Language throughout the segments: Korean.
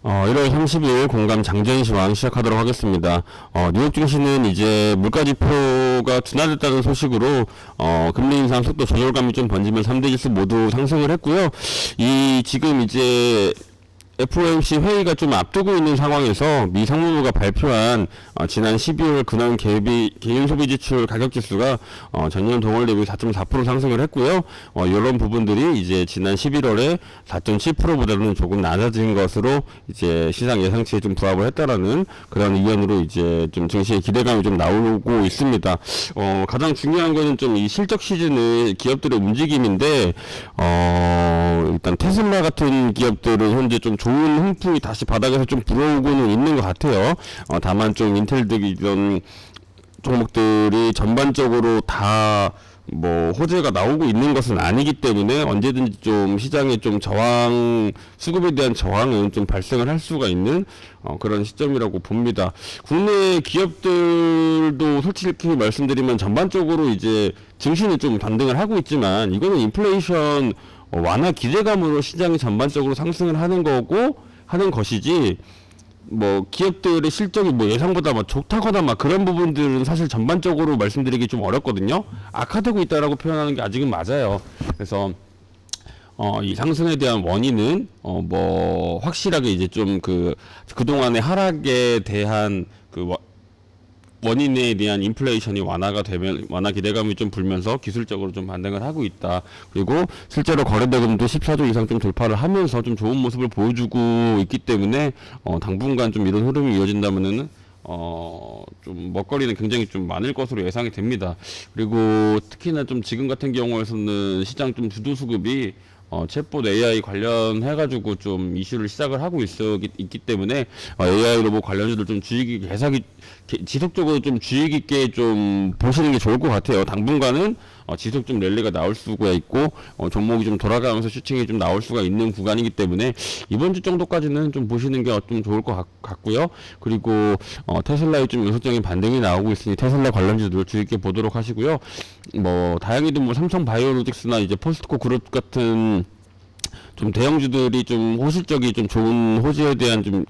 1월 30일 공감 장전 시황 시작하도록 하겠습니다. 뉴욕 증시는 이제 물가 지표가 둔화됐다는 소식으로 금리 인상 속도 조절감이 좀 번지면 3대 지수 모두 상승을 했고요. 지금 이제 FOMC 회의가 좀 앞두고 있는 상황에서 미 상무부가 발표한 지난 12월 근원 개인 소비 지출 가격 지수가 전년 동월 대비 4.4% 상승을 했고요. 이런 부분들이 이제 지난 11월에 4.7%보다는 조금 낮아진 것으로 이제 시장 예상치에 좀 부합을 했다라는 그런 의견으로 이제 좀 증시의 기대감이 좀 나오고 있습니다. 가장 중요한 거는 좀 이 실적 시즌의 기업들의 움직임인데 일단 테슬라 같은 기업들은 현재 좀 좋은 흥풍이 다시 바닥에서 좀 불어오고는 있는 것 같아요. 다만 좀 인텔 등 이런 종목들이 전반적으로 다 뭐 호재가 나오고 있는 것은 아니기 때문에 언제든지 좀 시장에 좀 수급에 대한 저항은 좀 발생을 할 수가 있는 그런 시점이라고 봅니다. 국내 기업들도 솔직히 말씀드리면 전반적으로 이제 증시는 좀 반등을 하고 있지만 이거는 인플레이션 완화 기대감으로 시장이 전반적으로 상승을 하는 것이지, 뭐 기업들의 실적이 뭐 예상보다 막 좋다거나 막 그런 부분들은 사실 전반적으로 말씀드리기 좀 어렵거든요. 악화되고 있다라고 표현하는 게 아직은 맞아요. 그래서 이 상승에 대한 원인은 뭐 확실하게 이제 좀 그동안의 하락에 대한 원인에 대한 인플레이션이 완화가 되면 완화 기대감이 좀 불면서 기술적으로 좀 반등을 하고 있다. 그리고 실제로 거래대금도 14조 이상 좀 돌파를 하면서 좀 좋은 모습을 보여주고 있기 때문에 당분간 좀 이런 흐름이 이어진다면은 좀 먹거리는 굉장히 좀 많을 것으로 예상이 됩니다. 그리고 특히나 좀 지금 같은 경우에서는 시장 좀 주도 수급이 챗봇 AI 관련해가지고 좀 이슈를 시작을 하고 있기 때문에 AI 로봇 관련주들 좀 지속적으로 좀 주의 깊게 좀 보시는 게 좋을 것 같아요. 당분간은 지속 좀 랠리가 나올 수가 있고 종목이 좀 돌아가면서 슈팅이 좀 나올 수가 있는 구간이기 때문에 이번 주 정도까지는 좀 보시는 게 좀 좋을 것 같고요. 그리고 테슬라의 좀 연속적인 반등이 나오고 있으니 테슬라 관련주들 주의 깊게 보도록 하시고요. 뭐 다행히도 뭐 삼성바이오로직스나 이제 포스트코 그룹 같은 좀 대형주들이 좀 호실적이 좀 좋은 호재에 대한 좀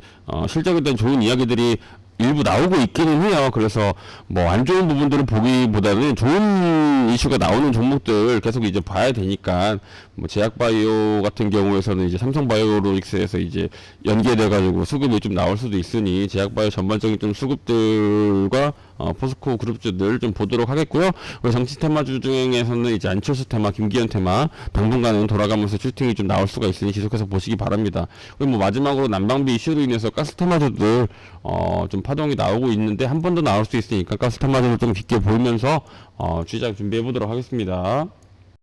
실적에 대한 좋은 이야기들이 일부 나오고 있기는 해요. 그래서 뭐 안 좋은 부분들을 보기보다는 좋은 이슈가 나오는 종목들 계속 이제 봐야 되니까, 뭐 제약바이오 같은 경우에서는 이제 삼성바이오로직스에서 이제 연계돼 가지고 수급이 좀 나올 수도 있으니 제약바이오 전반적인 좀 수급들과 포스코 그룹주들 좀 보도록 하겠고요. 그리고 정치 테마주 중에서는 이제 안철수 테마, 김기현 테마 당분간은 돌아가면서 슈팅이 좀 나올 수가 있으니 계속해서 보시기 바랍니다. 그리고 뭐 마지막으로 난방비 이슈로 인해서 가스 테마주들 좀 파동이 나오고 있는데 한 번 더 나올 수 있으니까 가스 테마주를 좀 깊게 보면서 취작 준비해 보도록 하겠습니다.